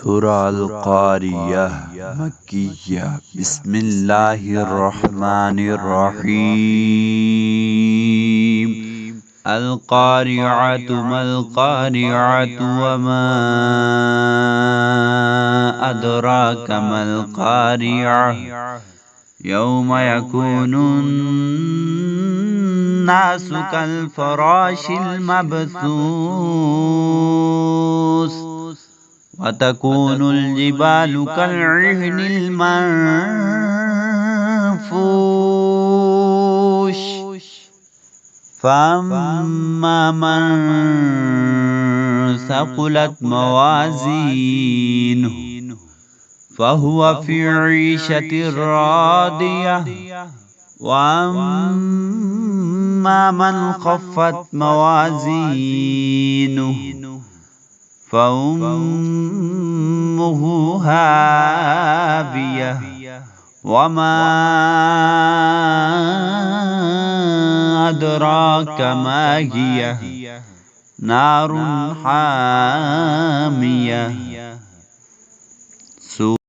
سورة القارية مكية. بسم الله الرحمن الرحيم. القارعة ما القارعة وما أدراك ما القارعة يوم يكون الناس كالفراش المبثوث وتكون الجبال كالعهن المنفوش فأما من ثقلت موازينه فهو في عيشة راضية وأما من خفت موازينه فأمه هاوية وما أدراك ما هي نار حامية.